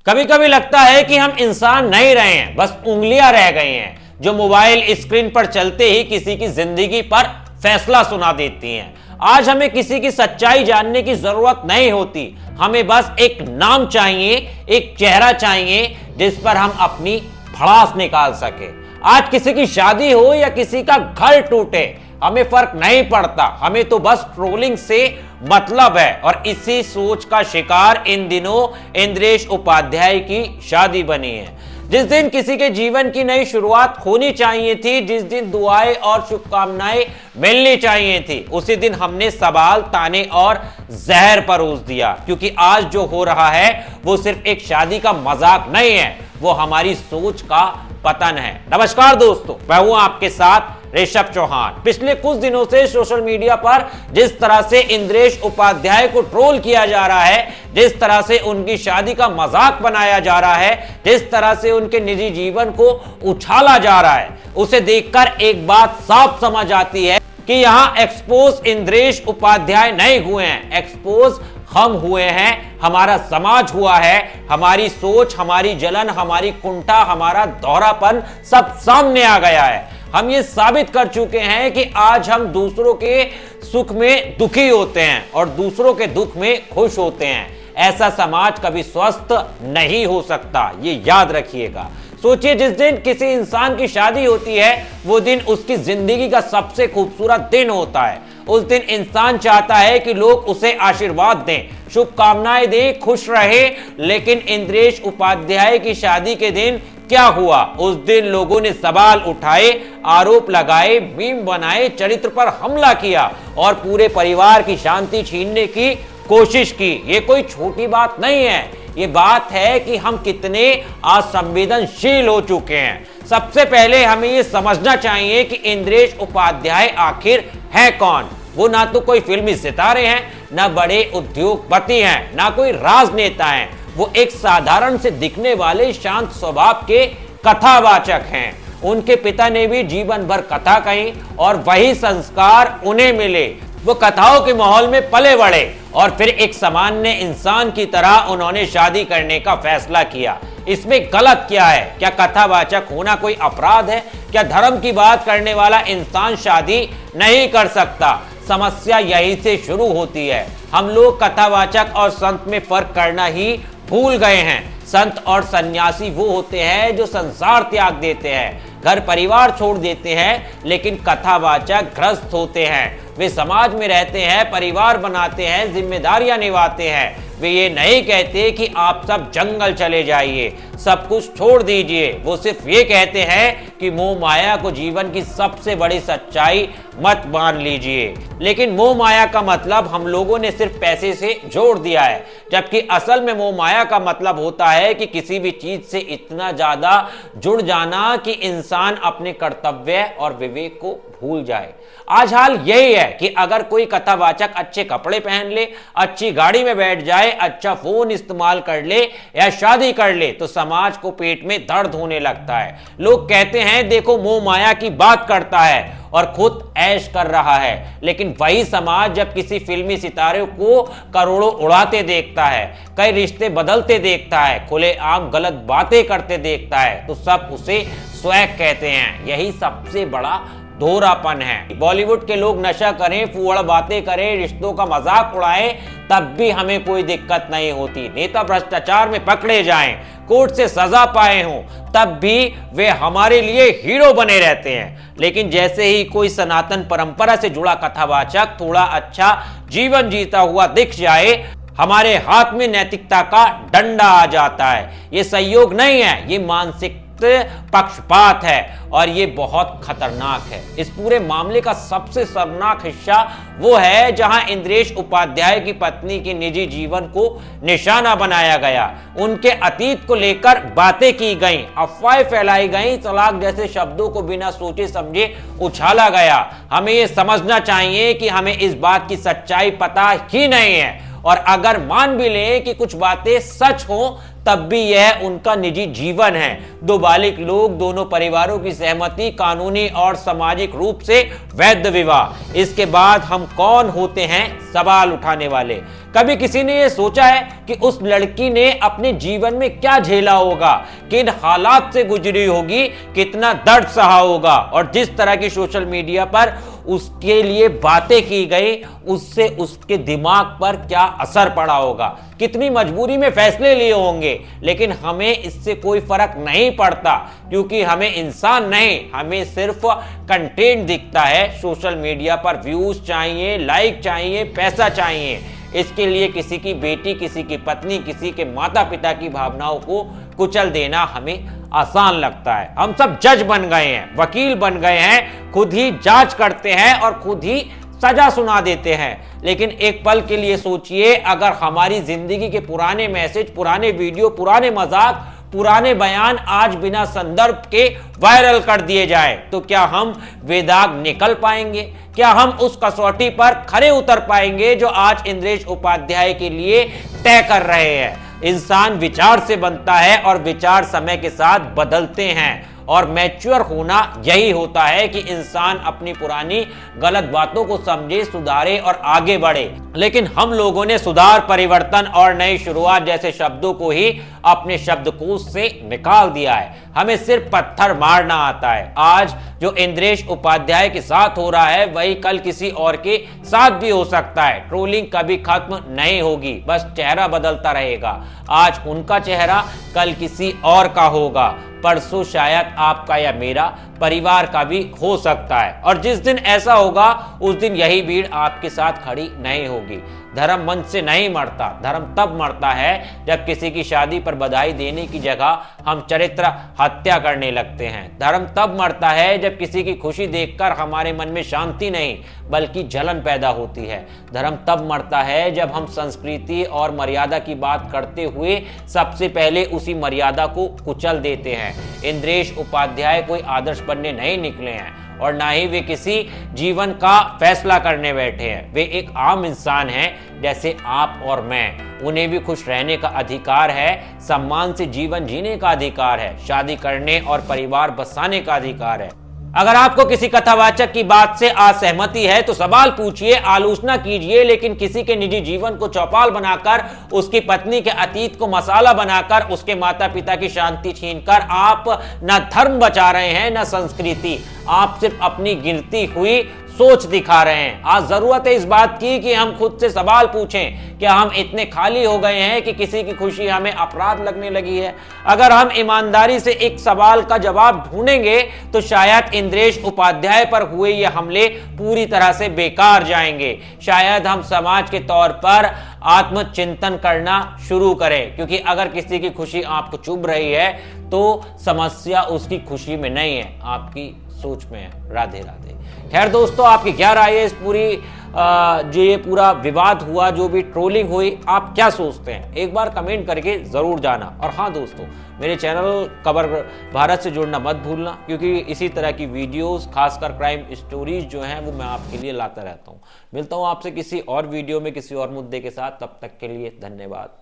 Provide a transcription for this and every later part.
कभी कभी लगता है कि हम इंसान नहीं रहे हैं, बस उंगलियां रह गई हैं जो मोबाइल स्क्रीन पर चलते ही किसी की जिंदगी पर फैसला सुना देती हैं। आज हमें किसी की सच्चाई जानने की जरूरत नहीं होती, हमें बस एक नाम चाहिए, एक चेहरा चाहिए जिस पर हम अपनी भड़ास निकाल सके। आज किसी की शादी हो या किसी का घर टूटे, हमें फर्क नहीं पड़ता, हमें तो बस ट्रोलिंग से मतलब है। और इसी सोच का शिकार इन दिनों इंद्रेश उपाध्याय की शादी बनी है। जिस दिन किसी के जीवन की नई शुरुआत होनी चाहिए थी, जिस दिन दुआएं और शुभकामनाएं मिलनी चाहिए थी, उसी दिन हमने सवाल, ताने और जहर परोस दिया। क्योंकि आज जो हो रहा है वो सिर्फ एक शादी का मजाक नहीं है, वो हमारी सोच का पतन है। नमस्कार दोस्तों, मैं हूं आपके साथ ऋषभ चौहान। पिछले कुछ दिनों से सोशल मीडिया पर जिस तरह से इंद्रेश उपाध्याय को ट्रोल किया जा रहा है, जिस तरह से उनकी शादी का मजाक बनाया जा रहा है, जिस तरह से उनके निजी जीवन को उछाला जा रहा है, उसे देखकर एक बात साफ समझ आती है कि यहां एक्सपोज इंद्रेश उपाध्याय नहीं हुए हैं, एक्सपोज हम हुए हैं, हमारा समाज हुआ है। हमारी सोच, हमारी जलन, हमारी कुंठा, हमारा दोहरापन सब सामने आ गया है। हम ये साबित कर चुके हैं कि आज हम दूसरों के सुख में दुखी होते हैं और दूसरों के दुख में खुश होते हैं। ऐसा समाज कभी स्वस्थ नहीं हो सकता, ये याद रखिएगा। सोचिए, जिस दिन किसी इंसान की शादी होती है वो दिन उसकी जिंदगी का सबसे खूबसूरत दिन होता है। उस दिन इंसान चाहता है कि लोग उसे आशीर्वाद दें, शुभकामनाएं दें, खुश रहे। लेकिन इंद्रेश उपाध्याय की शादी के दिन क्या हुआ? उस दिन लोगों ने सवाल उठाए, आरोप लगाए, मीम बनाए, चरित्र पर हमला किया और पूरे परिवार की शांति छीनने की कोशिश की। ये कोई छोटी बात नहीं है, ये बात है कि हम कितने असंवेदनशील हो चुके हैं। सबसे पहले हमें ये समझना चाहिए कि इंद्रेश उपाध्याय आखिर है कौन। वो ना तो कोई फिल्मी सितारे हैं, ना बड़े उद्योगपति हैं, ना कोई राजनेता हैं। वो एक साधारण से दिखने वाले शांत स्वभाव के कथावाचक हैं। उनके पिता ने भी जीवन भर कथा कही और वही संस्कार उन्हें मिले। वो कथाओं के माहौल में पले बढ़े और फिर एक सामान्य इंसान की तरह उन्होंने शादी करने का फैसला किया। इसमें गलत क्या है? क्या कथावाचक होना कोई अपराध है? क्या धर्म की बात करने वाला इंसान शादी नहीं कर सकता? समस्या यहीं से शुरू होती है। हम लोग कथावाचक और संत में फर्क करना ही भूल गए हैं। संत और सन्यासी वो होते हैं जो संसार त्याग देते हैं, घर परिवार छोड़ देते हैं, लेकिन कथावाचक गृहस्थ होते हैं। वे समाज में रहते हैं, परिवार बनाते हैं, जिम्मेदारियां निभाते हैं। वे ये नहीं कहते कि आप सब जंगल चले जाइए, सब कुछ छोड़ दीजिए। वो सिर्फ ये कहते हैं कि मोह माया को जीवन की सबसे बड़ी सच्चाई मत मान लीजिए। लेकिन मोह माया का मतलब हम लोगों ने सिर्फ पैसे से जोड़ दिया है, जबकि असल में मोह माया का मतलब होता है कि किसी भी चीज से इतना ज्यादा जुड़ जाना कि इंसान अपने कर्तव्य और विवेक को भूल जाए। आज हाल यही है कि अगर कोई कथावाचक अच्छे कपड़े पहन ले, अच्छी गाड़ी में बैठ जाए, अच्छा फोन इस्तेमाल कर ले या शादी कर ले, तो समाज को पेट में दर्द होने लगता है। लोग कहते हैं देखो मोह माया की बात करता है और खुद ऐश कर रहा है। लेकिन वही समाज जब किसी फिल्मी सितारे को करोड़ों उड़ाते देखता है, कई रिश्ते बदलते देखता है, खुलेआम गलत बातें करते देखता है, तो सब उसे स्वैग कहते हैं। यही सबसे बड़ा दोहरापन है। बॉलीवुड के लोग नशा करें, फूहड़ बातें करें, रिश्तों का मजाक उड़ाएं, तब भी हमें कोई दिक्कत नहीं होती। नेता भ्रष्टाचार में पकड़े जाएं, कोर्ट से सजा पाए हों, तब भी वे हमारे लिए हीरो बने रहते हैं। लेकिन जैसे ही कोई सनातन परंपरा से जुड़ा कथावाचक थोड़ा अच्छा जीवन जीता हुआ दिख जाए, हमारे हाथ में नैतिकता का डंडा आ जाता है। ये सहयोग नहीं है, ये मानसिक पक्षपात है और ये बहुत खतरनाक है। इस पूरे मामले का सबसे शर्मनाक हिस्सा वो है जहां इंद्रेश उपाध्याय की पत्नी के निजी जीवन को निशाना बनाया गया, उनके अतीत को लेकर बातें की गई, अफवाहें फैलाई गई, तलाक जैसे शब्दों को बिना सोचे समझे उछाला गया। हमें ये समझना चाहिए कि हमें इस बात की सच्चाई पता ही नहीं है, और अगर मान भी लें कि कुछ बातें सच हो, तब भी यह उनका निजी जीवन है। दो बालिग लोग, दोनों परिवारों की सहमति, कानूनी और सामाजिक रूप से वैध विवाह। इसके बाद हम कौन होते हैं सवाल उठाने वाले। कभी किसी ने यह सोचा है कि उस लड़की ने अपने जीवन में क्या झेला होगा, किन हालात से गुजरी होगी, कितना दर्द सहा होगा, और जिस तरह की सोशल मीडिया पर उसके लिए बातें की गई उससे उसके दिमाग पर क्या असर पड़ा होगा, कितनी मजबूरी में फैसले लिए होंगे। लेकिन हमें इससे कोई फर्क नहीं पड़ता, क्योंकि हमें इंसान नहीं, हमें सिर्फ कंटेंट दिखता है। सोशल मीडिया पर व्यूज चाहिए, लाइक चाहिए, पैसा चाहिए। इसके लिए किसी की बेटी, किसी की पत्नी, किसी के माता पिता की भावनाओं को कुचल देना हमें आसान लगता है। हम सब जज बन गए हैं, वकील बन गए हैं, खुद ही जांच करते हैं और खुद ही सजा सुना देते हैं। लेकिन एक पल के लिए सोचिए, अगर हमारी जिंदगी के पुराने मैसेज, पुराने वीडियो, पुराने मजाक, पुराने बयान आज बिना संदर्भ के वायरल कर दिए जाए, तो क्या हम बेदाग निकल पाएंगे? क्या हम उस कसौटी पर खरे उतर पाएंगे जो आज इंद्रेश उपाध्याय के लिए तय कर रहे हैं? इंसान विचार से बनता है और विचार समय के साथ बदलते हैं, और मैच्योर होना यही होता है कि इंसान अपनी पुरानी गलत बातों को समझे, सुधारे और आगे बढ़े। लेकिन हम लोगों ने सुधार, परिवर्तन और नई शुरुआत जैसे शब्दों को ही अपने शब्दकोश से निकाल दिया है। हमें सिर्फ पत्थर मारना आता है। आज जो इंद्रेश उपाध्याय के साथ हो रहा है वही कल किसी और के साथ भी हो सकता है। ट्रोलिंग कभी खत्म नहीं होगी, बस चेहरा बदलता रहेगा। आज उनका चेहरा कल किसी और का होगा, परसों शायद आपका या मेरा, परिवार का भी हो सकता है। और जिस दिन ऐसा होगा उस दिन यही भीड़ आपके साथ खड़ी नहीं होगी। धर्म मन से नहीं मरता, धर्म तब मरता है जब किसी की शादी पर बधाई देने की जगह हम चरित्र हत्या करने लगते हैं। धर्म तब मरता है जब किसी की खुशी देखकर हमारे मन में शांति नहीं बल्कि जलन पैदा होती है। धर्म तब मरता है जब हम संस्कृति और मर्यादा की बात करते हुए सबसे पहले उसी मर्यादा को कुचल देते हैं। इंद्रेश उपाध्याय कोई आदर्श बनने नहीं निकले हैं और ना ही वे किसी जीवन का फैसला करने बैठे हैं। वे एक आम इंसान हैं जैसे आप और मैं। उन्हें भी खुश रहने का अधिकार है, सम्मान से जीवन जीने का अधिकार है, शादी करने और परिवार बसाने का अधिकार है। अगर आपको किसी कथावाचक की बात से असहमति है तो सवाल पूछिए, आलोचना कीजिए, लेकिन किसी के निजी जीवन को चौपाल बनाकर, उसकी पत्नी के अतीत को मसाला बनाकर, उसके माता पिता की शांति छीनकर आप न धर्म बचा रहे हैं न संस्कृति, आप सिर्फ अपनी गिरती हुई सोच दिखा रहे हैं। आज जरूरत है इस बात की कि हम खुद से सवाल पूछें, क्या हम इतने खाली हो गए हैं कि किसी की खुशी हमें अपराध लगने लगी है? अगर हम ईमानदारी से एक सवाल का जवाब ढूंढेंगे तो शायद इंद्रेश उपाध्याय पर हुए ये हमले पूरी तरह से बेकार जाएंगे। शायद हम समाज के तौर पर आत्मचिंतन करना शुरू करें, क्योंकि अगर किसी की खुशी आपको चुभ रही है तो समस्या उसकी खुशी में नहीं है, आपकी सोच में है। राधे राधे। खैर दोस्तों, आपकी क्या राय है इस पूरी जो ये पूरा विवाद हुआ, जो भी ट्रोलिंग हुई, आप क्या सोचते हैं? एक बार कमेंट करके जरूर जाना। और हाँ दोस्तों, मेरे चैनल खबर भारत से जुड़ना मत भूलना, क्योंकि इसी तरह की वीडियोस, खासकर क्राइम स्टोरीज जो हैं वो मैं आपके लिए लाता रहता हूँ। मिलता हूँ आपसे किसी और वीडियो में किसी और मुद्दे के साथ। तब तक के लिए धन्यवाद।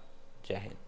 जय हिंद।